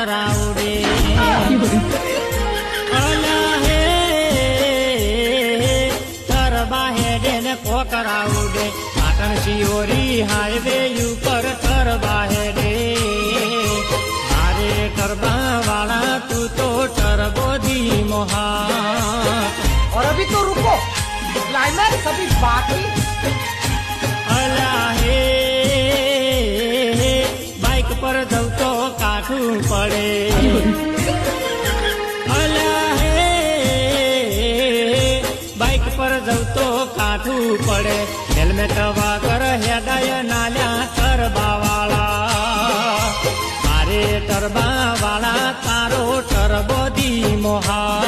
કરાવડે અલા હે તરબા હેડે ને કો કરાવડે પાટણ શિયોરી હાઈવે ઉપર તરબા હેડે મારે ટરબા વાળા તું તો ટરબો ધી મોહા और अभी तो रुको क्लाइमैक्स अभी बाकी અલા હે બાઇક પર જવું તો કાઠું પડે અલા હે બાઇક પર જવું તો કાઠું પડે હેલ્મેટ વગર હેડાય નાલ્યા ટરબા વાળા મારે ટરબા વાળા તારો ટરબો દી મોહા